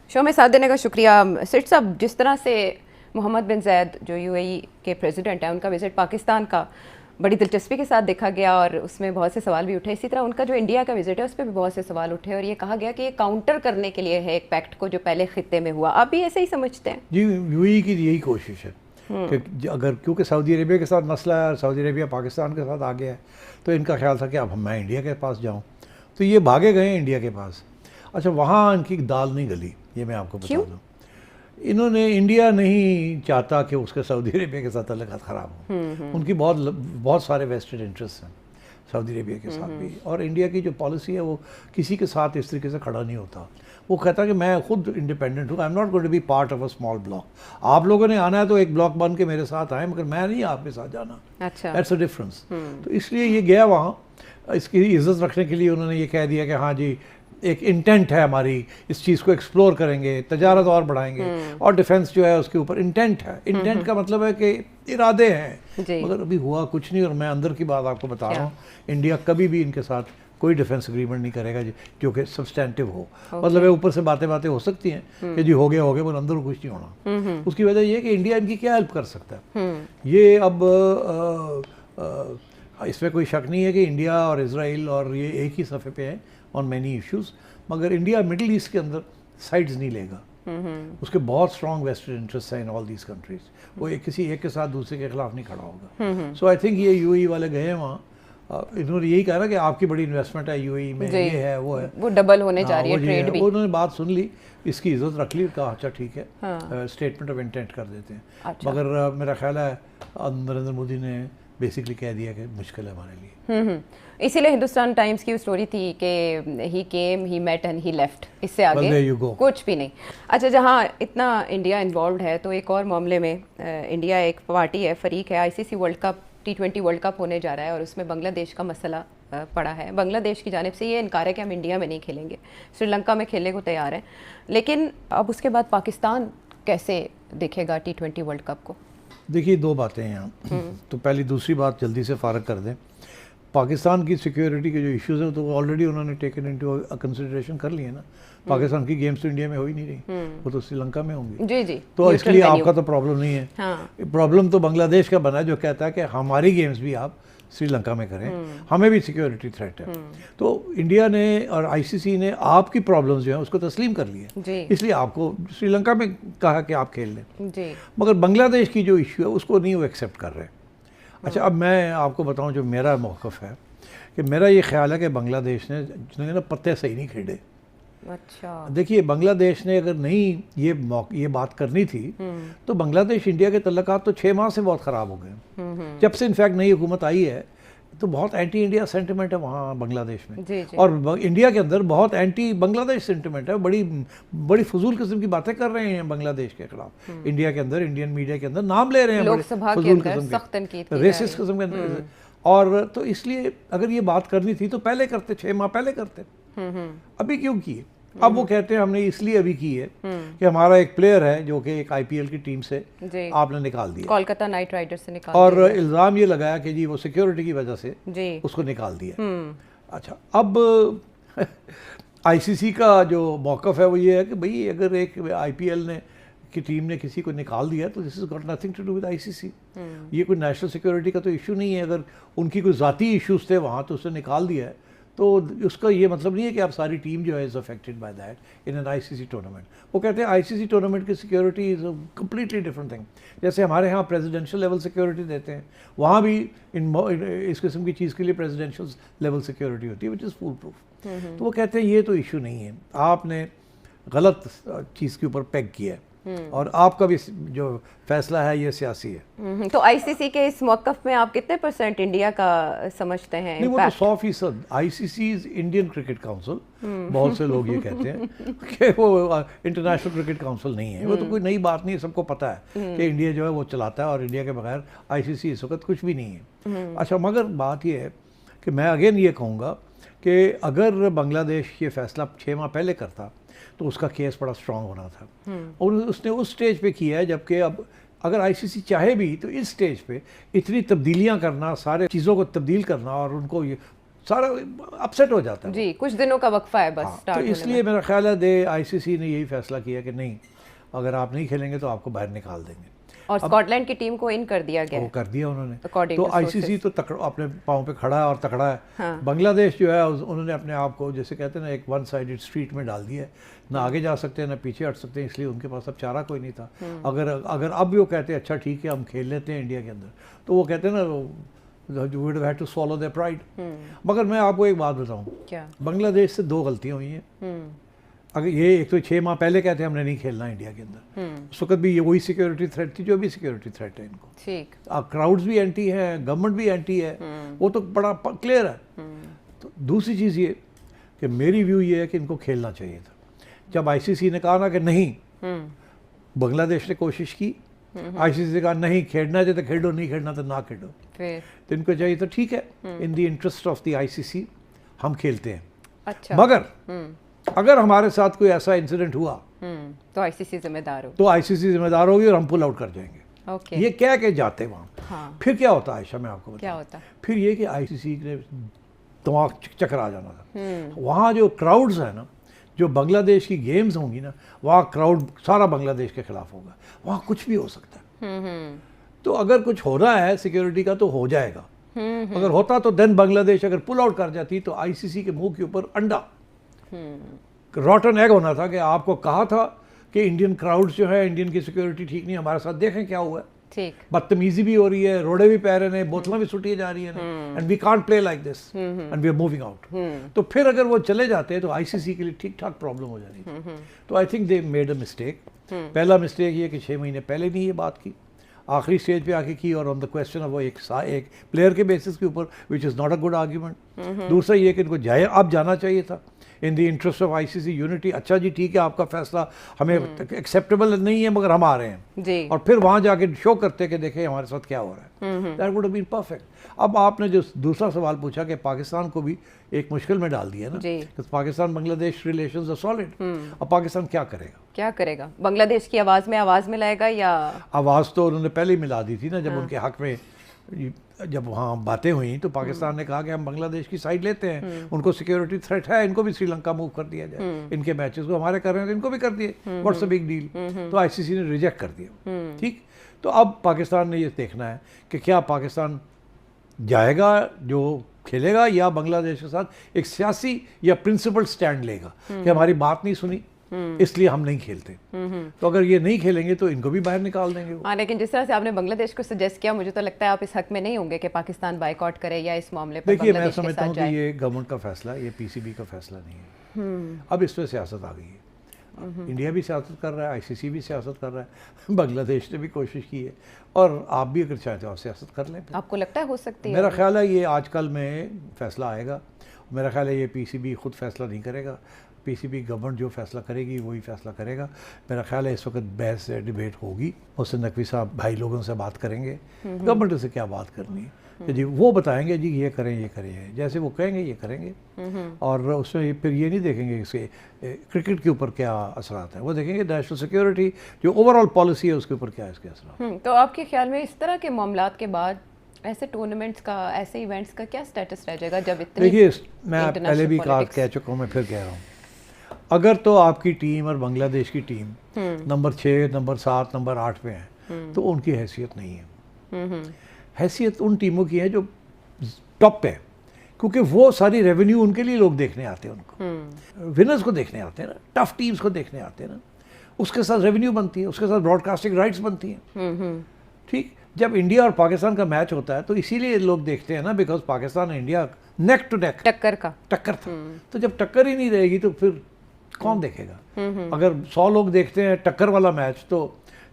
شو میں ساتھ دینے کا شکریہ. سٹ صاحب، جس طرح سے محمد بن زید جو UAE کے پریزیڈنٹ ہیں، ان کا وزٹ پاکستان کا بڑی دلچسپی کے ساتھ دیکھا گیا اور اس میں بہت سے سوال بھی اٹھے، اسی طرح ان کا جو انڈیا کا وزٹ ہے اس پہ بھی بہت سے سوال اٹھے اور یہ کہا گیا کہ یہ کاؤنٹر کرنے کے لیے ہے ایک پیکٹ کو جو پہلے خطے میں ہوا. آپ بھی ایسے ہی سمجھتے ہیں؟ جی، UAE کی یہی کوشش ہے کہ اگر کیونکہ سعودی عربیہ کے ساتھ مسئلہ ہے اور سعودی عربیہ پاکستان کے ساتھ آگے ہے، تو ان کا خیال تھا کہ اب میں انڈیا کے پاس جاؤں، تو یہ بھاگے گئے ہیں انڈیا کے پاس. اچھا، وہاں ان کی دال نہیں گلی، یہ میں آپ کو بتا دوں. انہوں نے انڈیا نہیں چاہتا کہ اس کے سعودی عربیہ کے ساتھ تعلقات خراب ہوں. ان کی بہت سارے ویسٹڈ انٹرسٹ ہیں سعودی عربیہ کے ساتھ بھی، اور انڈیا کی جو پالیسی ہے وہ کسی کے ساتھ اس طریقے سے کھڑا نہیں ہوتا. وہ کہتا ہے کہ میں خود انڈیپینڈنٹ ہوں، I am not going to be part of a small block. آپ لوگوں نے آنا ہے تو ایک بلاک بن کے میرے ساتھ آئیں، مگر میں نہیں آپ کے ساتھ جانا. اچھا، دیٹس اے ڈفرنس. تو اس لیے یہ گیا وہاں، اس کی عزت رکھنے کے لیے انہوں نے یہ کہہ دیا کہ ہاں جی ایک انٹینٹ ہے ہماری، اس چیز کو ایکسپلور کریں گے، تجارت اور بڑھائیں گے، اور ڈیفنس جو ہے اس کے اوپر انٹینٹ ہے. انٹینٹ کا مطلب ہے کہ ارادے ہیں، مگر ابھی ہوا کچھ نہیں. اور میں اندر کی بات آپ کو بتا رہا ہوں، انڈیا کبھی بھی ان کے ساتھ کوئی ڈیفنس اگریمنٹ نہیں کرے گا جو کہ سبسٹینٹیو ہو. مطلب ہے اوپر سے باتیں ہو سکتی ہیں کہ جی ہو گیا مگر اندر کچھ نہیں ہونا. اس کی وجہ یہ ہے کہ انڈیا ان کی کیا ہیلپ کر سکتا ہے. یہ اب اس میں کوئی شک نہیں ہے کہ انڈیا اور اسرائیل اور یہ ایک ہی صفحے پہ ہیں آن مینی ایشوز، مگر انڈیا مڈل ایسٹ کے اندر سائڈز نہیں لے گا. اس کے بہت اسٹرانگ ویسٹرن انٹرسٹ ہیں ان آل دیز کنٹریز. وہ کسی ایک کے ساتھ دوسرے کے خلاف نہیں کھڑا ہوگا. سو آئی تھنک یہ UAE والے گئے ہیں وہاں، انہوں نے یہی کہا نا کہ آپ کی بڑی انویسٹمنٹ ہے UAE میں، یہ ہے وہ ہے، وہ ڈبل ہونے جا رہی ہے ٹریڈ بھی. انہوں نے بات سن لی، اس کی عزت رکھ لی، کہا اچھا ٹھیک ہے، اسٹیٹمنٹ آف انٹینٹ کر دیتے ہیں. مگر میرا خیال ہے نریندر مودی نے بیسکلی کہہ دیا کہ مشکل ہے ہمارے لیے. اسی لیے ہندوستان ٹائمز کی اسٹوری تھی کہ he came, he met and he left, اس سے آگے کچھ بھی نہیں. اچھا، جہاں اتنا انڈیا انوالوڈ ہے تو ایک اور معاملے میں انڈیا ایک پارٹی ہے، فریق ہے. ICC world cup T20 world cup ہونے جا رہا ہے اور اس میں بنگلہ دیش کا مسئلہ پڑا ہے. بنگلہ دیش کی جانب سے یہ انکار ہے کہ ہم انڈیا میں نہیں کھیلیں گے، سری لنکا میں کھیلنے کو تیار ہیں. لیکن اب اس کے بعد پاکستان کیسے دیکھے گا T20 ورلڈ کپ کو؟ دیکھیے دو باتیں ہیں یہاں. تو پہلی دوسری بات جلدی سے فارغ کر دیں. پاکستان کی سیکیورٹی کے جو ایشوز ہیں تو آلریڈی انہوں نے ٹیکن انٹو کنسیڈریشن کر لیے نا. پاکستان کی گیمز تو انڈیا میں ہو ہی نہیں رہی، وہ تو سری لنکا میں ہوں گی. جی جی، تو اس لیے آپ کا تو پرابلم نہیں ہے. پرابلم تو بنگلہ دیش کا بنا ہے جو کہتا ہے کہ ہماری گیمز بھی آپ سری لنکا میں کریں، ہمیں بھی سیکیورٹی تھریٹ ہے. تو انڈیا نے اور ICC نے آپ کی پرابلمز جو ہیں اس کو تسلیم کر لی ہے، اس لیے آپ کو سری لنکا میں کہا کہ آپ کھیل لیں. مگر بنگلہ دیش کی جو ایشو ہے اس کو نہیں وہ ایکسیپٹ کر رہے. اچھا، اب میں آپ کو بتاؤں جو میرا موقف ہے کہ میرا یہ خیال ہے کہ بنگلہ دیش نے نا پتے صحیح نہیں کھیلے. اچھا، دیکھیے بنگلہ دیش نے اگر نہیں یہ بات کرنی تھی تو بنگلہ دیش انڈیا کے تعلقات تو 6 ماہ سے بہت خراب ہو گئے. جب سے انفیکٹ نئی حکومت آئی ہے تو بہت اینٹی انڈیا سینٹیمنٹ ہے وہاں بنگلہ دیش میں، اور انڈیا کے اندر بہت اینٹی بنگلہ دیش سینٹیمنٹ ہے. بڑی فضول قسم کی باتیں کر رہے ہیں بنگلہ دیش کے خلاف انڈیا کے اندر، انڈین میڈیا کے اندر نام لے رہے ہیں فضول قسم کے، ریسسٹ قسم کے. اور تو اس لیے اگر یہ بات کرنی تھی تو پہلے کرتے، 6 ماہ پہلے کرتے. ابھی کیوں کیے؟ اب وہ کہتے ہیں ہم نے اس لیے ابھی کی ہے کہ ہمارا ایک پلیئر ہے جو کہ ایک IPL کی ٹیم سے آپ نے نکال دیا، کولکتہ نائٹ رائڈرز سے نکال اور الزام یہ لگایا کہ جی وہ سیکیورٹی کی وجہ سے اس کو نکال دیا. اچھا، اب ICC کا جو موقف ہے وہ یہ ہے کہ بھئی اگر ایک IPL کی ٹیم نے کسی کو نکال دیا تو this is got nothing to do with ICC. یہ کوئی نیشنل سیکیورٹی کا تو ایشو نہیں ہے. اگر ان کی کوئی ذاتی ایشوز تھے وہاں تو اسے نکال دیا ہے تو اس کا یہ مطلب نہیں ہے کہ اب ساری ٹیم جو ہے is affected by that in an ICC tournament. وہ کہتے ہیں ICC ٹورنامنٹ کی security is a completely different thing. جیسے ہمارے ہاں پریزیڈینشیل لیول سیکیورٹی دیتے ہیں، وہاں بھی اس قسم کی چیز کے لیے پریزیڈینشیل لیول سیکیورٹی ہوتی ہے وچ از فول پروف. تو وہ کہتے ہیں یہ تو ایشو نہیں ہے، آپ نے غلط چیز کے اوپر پیگ کیا ہے اور آپ کا بھی جو فیصلہ ہے یہ سیاسی ہے. تو ICC کے اس موقف میں آپ کتنے % انڈیا کا سمجھتے ہیں؟ نہیں، وہ تو 100%. ICC از انڈین کرکٹ کاؤنسل. بہت سے لوگ یہ کہتے ہیں کہ وہ انٹرنیشنل کرکٹ کاؤنسل نہیں ہے. وہ تو کوئی نئی بات نہیں ہے، سب کو پتہ ہے کہ انڈیا جو ہے وہ چلاتا ہے اور انڈیا کے بغیر ICC اس وقت کچھ بھی نہیں ہے. اچھا، مگر بات یہ ہے کہ میں اگین یہ کہوں گا کہ اگر بنگلہ دیش یہ فیصلہ 6 ماہ پہلے کرتا تو اس کا کیس بڑا اسٹرانگ ہونا تھا. اور اس نے اس سٹیج پہ کیا ہے جبکہ اب اگر ICC چاہے بھی تو اس سٹیج پہ اتنی تبدیلیاں کرنا، سارے چیزوں کو تبدیل کرنا اور ان کو یہ سارا اپسیٹ ہو جاتا ہے جی، کچھ دنوں کا وقفہ ہے بس. تو اس لیے میرا خیال ہے آئی سی سی نے یہی فیصلہ کیا کہ نہیں، اگر آپ نہیں کھیلیں گے تو آپ کو باہر نکال دیں گے. اور اسکاٹ لینڈ کی ٹیم کو ان کر دیا گیا، وہ کر دیا انہوں نے. تو آئی سی سی تو اپنے پاؤں پہ کھڑا ہے اور تکڑا ہے. ہاں. بنگلہ دیش جو ہے انہوں نے اپنے آپ کو جیسے کہتے ہیں نا ایک ون سائیڈڈ اسٹریٹ میں ڈال دیا ہے، نہ آگے جا سکتے ہیں نہ پیچھے ہٹ سکتے ہیں. اس لیے ان کے پاس اب چارہ کوئی نہیں تھا. اگر اب وہ کہتے ہیں اچھا ٹھیک ہے ہم کھیل لیتے ہیں انڈیا کے اندر، تو وہ کہتے ہیں نا we would have had to swallow their pride. مگر میں آپ کو ایک بات بتاؤں، بنگلہ دیش سے 2 غلطیاں ہوئی ہیں. اگر یہ ایک تو 6 ماہ پہلے کہتے ہیں ہم نے نہیں کھیلنا انڈیا کے اندر، اس وقت بھی یہ وہی سیکیورٹی تھریٹ تھی جو بھی سیکیورٹی تھریٹ ہے ان کو. کراؤڈز بھی اینٹی ہیں، گورنمنٹ بھی اینٹی ہے، وہ تو بڑا کلیئر ہے. تو دوسری چیز یہ کہ میری ویو یہ ہے کہ ان کو کھیلنا چاہیے تھا. جب آئی سی سی نے کہا نا کہ نہیں، بنگلہ دیش نے کوشش کی، آئی سی سی نے کہا نہیں کھیلنا چاہیے تو کھیلو، نہیں کھیلنا تو نہ کھیلو. تو ان کو چاہیے تو ٹھیک ہے، ان the interest of the I C سی ہم کھیلتے ہیں. مگر اگر ہمارے ساتھ کوئی ایسا انسیڈنٹ ہوا تو آئی سی سی ذمہ دار ہو، تو آئی سی سی ذمہ دار ہوگی اور ہم پل آؤٹ کر جائیں گے. یہ کہہ کے جاتے وہاں. پھر کیا ہوتا ہے عائشہ، میں آپ کو بتاؤں پھر یہ کہ آئی سی سی نے دماغ چکر آ جانا تھا. وہاں جو کراؤڈز ہیں نا، جو بنگلہ دیش کی گیمز ہوں گی نا، وہاں کراؤڈ سارا بنگلہ دیش کے خلاف ہوگا. وہاں کچھ بھی ہو سکتا ہے. تو اگر کچھ ہو رہا ہے سیکیورٹی کا تو ہو جائے گا. اگر ہوتا تو دین بنگلہ دیش اگر پل آؤٹ کر جاتی تو آئی سی سی کے منہ کے اوپر انڈا روٹن ایگ ہونا تھا کہ آپ کو کہا تھا کہ انڈین کراؤڈ جو ہے، انڈین کی سیکیورٹی ٹھیک نہیں، ہمارے ساتھ دیکھیں کیا ہوا ہے. بدتمیزی بھی ہو رہی ہے، روڑے بھی پہ رہے ہیں، بوتلیں بھی سٹی جا رہی ہیں، and we can't play like this and we are moving out. تو پھر اگر وہ چلے جاتے تو آئی سی سی کے لیے ٹھیک ٹھاک پرابلم ہو جانی. تو I think they made a mistake. پہلا مسٹیک یہ کہ 6 مہینے پہلے نہیں یہ بات کی، آخری اسٹیج پہ آ کے کی، اور آن دا کویسچن آف وہ ایک پلیئر کے بیسس کے اوپر، which is not a good argument. دوسرا یہ کہ ان کو اب جانا چاہیے تھا in the interest of I C C unity. اچھا جی ٹھیک ہے، آپ کا فیصلہ ہمیں ایکسیپٹیبل نہیں ہے مگر ہم آ رہے ہیں، اور پھر وہاں جا کے شو کرتے کہ دیکھیں ہمارے ساتھ کیا ہو رہا ہے. That would have been perfect. اب آپ نے جو دوسرا سوال پوچھا کہ پاکستان کو بھی ایک مشکل میں ڈال دیا نا، کہ پاکستان بنگلہ دیش ریلیشنز آر سالڈ. اب پاکستان کیا کرے گا؟ بنگلہ دیش کی آواز میں آواز ملائے گا، یا آواز تو انہوں نے پہلے ہی ملا دی تھی نا، جب ان کے حق میں جب وہاں باتیں ہوئیں تو پاکستان نے کہا کہ ہم بنگلہ دیش کی سائڈ لیتے ہیں، ان کو سیکیورٹی تھریٹ ہے، ان کو بھی سری لنکا موو کر دیا جائے. ان کے میچز کو ہمارے کر رہے ہیں تو ان کو بھی کر دیے، واٹس اے بگ ڈیل. تو آئی سی سی نے ریجیکٹ کر دیا. ٹھیک. تو اب پاکستان نے یہ دیکھنا ہے کہ کیا پاکستان جائے گا جو کھیلے گا، یا بنگلہ دیش کے ساتھ ایک سیاسی یا پرنسپل سٹینڈ لے گا کہ ہماری بات نہیں سنی اس لیے ہم نہیں کھیلتے. تو اگر یہ نہیں کھیلیں گے تو ان کو بھی باہر نکال دیں گے. ہاں، لیکن جس طرح سے آپ نے بنگلہ دیش کو سجیسٹ کیا، مجھے تو لگتا ہے آپ اس حق میں نہیں ہوں گے کہ پاکستان بائیک آؤٹ کرے یا اس معاملے پر دیکھیے میں سمجھتا ہوں کہ یہ گورنمنٹ کا فیصلہ ہے، یہ پی سی بی کا فیصلہ نہیں ہے. اب اس میں سیاست آ گئی ہے. انڈیا بھی سیاست کر رہا ہے، آئی سی سی بھی سیاست کر رہا ہے، بنگلہ دیش نے بھی کوشش کی ہے، اور آپ بھی اگر چاہتے ہو آپ سیاست کر لیں. آپ کو لگتا ہے ہو سکتی ہے؟ میرا خیال ہے یہ آج کل میں فیصلہ آئے گا. میرا خیال ہے یہ پی سی بی خود فیصلہ نہیں کرے گا. پی سی بی گورنمنٹ جو فیصلہ کرے گی وہی فیصلہ کرے گا. میرا خیال ہے اس وقت بحث ڈیبیٹ ہوگی، اس سے نقوی صاحب بھائی لوگوں سے بات کریں گے، گورنمنٹ سے کیا بات کرنی ہے کہ جی وہ بتائیں گے جی یہ کریں یہ کریں، جیسے وہ کہیں گے یہ کریں گے. اور اس میں پھر یہ نہیں دیکھیں گے اس کے کرکٹ کے اوپر کیا اثرات ہیں، وہ دیکھیں گے نیشنل سیکیورٹی جو اوور آل پالیسی ہے اس کے اوپر کیا ہے اس کے اثرات. تو آپ کے خیال میں اس طرح کے معاملات کے بعد ایسے ٹورنامنٹس کا، ایسے ایونٹس کا کیا سٹیٹس رہ جائے گا جب اتنے؟ دیکھیے میں پہلے بھی کہہ چکا ہوں، میں پھر کہہ رہا ہوں، اگر تو آپ کی ٹیم اور بنگلہ دیش کی ٹیم نمبر 6 نمبر 7 نمبر 8 پہ ہیں تو ان کی حیثیت نہیں ہے. حیثیت ان ٹیموں کی ہے جو ٹاپ پہ، کیونکہ وہ ساری ریونیو ان کے لیے لوگ دیکھنے آتے ہیں، ان کو ونرز کو دیکھنے آتے ہیں نا، ٹف ٹیمز کو دیکھنے آتے ہیں نا، اس کے ساتھ ریونیو بنتی ہے، اس کے ساتھ براڈ کاسٹنگ رائٹس بنتی ہیں. ٹھیک. جب انڈیا اور پاکستان کا میچ ہوتا ہے تو اسی لیے لوگ دیکھتے ہیں نا، because Pakistan India neck to neck ٹکر تھا. تو جب ٹکر ہی نہیں رہے گی تو پھر کون دیکھے گا؟ اگر 100 لوگ دیکھتے ہیں ٹکر والا میچ، تو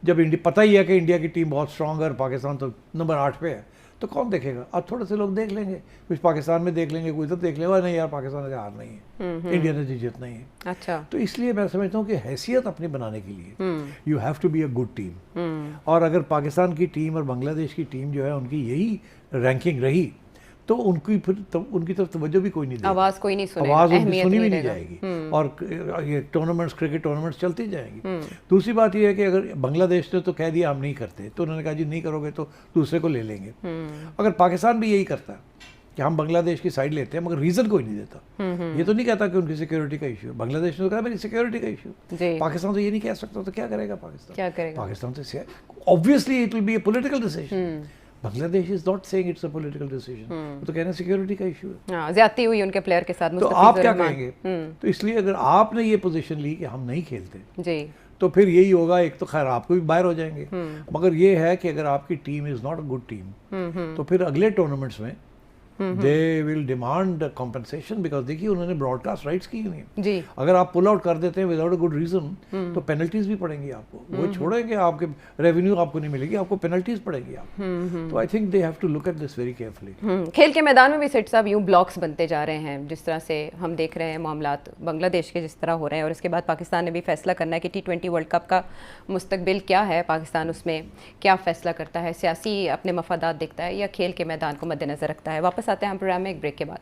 جب پتہ ہی ہے کہ انڈیا کی ٹیم بہت اسٹرانگ ہے اور پاکستان تو نمبر 8 پہ ہے، تو کون دیکھے گا؟ اب تھوڑے سے لوگ دیکھ لیں گے، کچھ پاکستان میں دیکھ لیں گے، کوئی ادھر دیکھ لیں گے، نہیں یار پاکستان کا ہار نہیں ہے، انڈیا نے جیتنا ہی ہے. اچھا. تو اس لیے میں سمجھتا ہوں کہ حیثیت اپنی بنانے کے لیے you have to be a good team. اور اگر پاکستان کی ٹیم اور بنگلہ دیش کی ٹیم جو ہے ان کی یہی رینکنگ رہی تو ان کی طرف توجہ بھی کوئی نہیں دے گا، آواز کوئی نہیں سنے، آواز ان کی سنی بھی نہیں جائے گی، اور یہ ٹورنامنٹس کرکٹ ٹورنامنٹس چلتی جائیں گی. دوسری بات یہ ہے کہ اگر بنگلہ دیش نے تو کہہ دیا ہم نہیں کرتے، تو انہوں نے کہا جی نہیں کرو گے تو دوسرے کو لے لیں گے. اگر پاکستان بھی یہی کرتا ہے کہ ہم بنگلہ دیش کی سائڈ لیتے ہیں مگر ریزن کوئی نہیں دیتا. یہ تو نہیں کہتا کہ ان کی سیکورٹی کا ایشو ہے, بنگلہ دیش نے تو کہا میری سیکورٹی کا ایشو. پاکستان تو یہ نہیں کہہ سکتا, تو کیا کرے گا پاکستان؟ پاکستان تو obviously it will be a political decision. Bangladesh is not seeing it's a political decision, وہ تو کہنا سیکورٹی کا ایشو ہے, زیادتی ہوئی ان کے پلیئر کے ساتھ. تو آپ کیا کہیں گے؟ تو اس لیے اگر آپ نے یہ پوزیشن لی کہ ہم نہیں کھیلتے جی, تو پھر یہی ہوگا, ایک تو خیر آپ کو بھی باہر ہو جائیں گے, مگر یہ ہے کہ اگر آپ کی team is not a good team تو پھر اگلے ٹورنامنٹس میں they will demand compensation, because دیکھیے انہوں نے براڈ کاسٹ رائٹس کی نہیں جی. اگر آپ پل آؤٹ کر دیتے ہیں وداؤٹ اے گڈ ریزن تو پینلٹیز بھی پڑیں گی آپ کو, وہ چھوڑیں گے, آپ کے ریونیو آپ کو نہیں ملے گی, آپ کو پینلٹیز پڑے گی آپ کو. تو I think they have to look at this very carefully. کھیل کے میدان میں بھی سیٹ صاحب یوں بلاکس بنتے جا رہے ہیں, جس طرح سے ہم دیکھ رہے ہیں معاملات بنگلہ دیش کے جس طرح ہو رہے ہیں, اور اس کے بعد پاکستان نے بھی فیصلہ کرنا ہے کہ T20 ورلڈ کپ کا مستقبل کیا ہے, پاکستان اس میں کیا فیصلہ کرتا ہے, سیاسی اپنے مفادات دیکھتا ہے یا کھیل کے میدان کو مد نظر رکھتا ہے. واپس آتے ہیں ہم پروگرام میں ایک بریک کے بعد.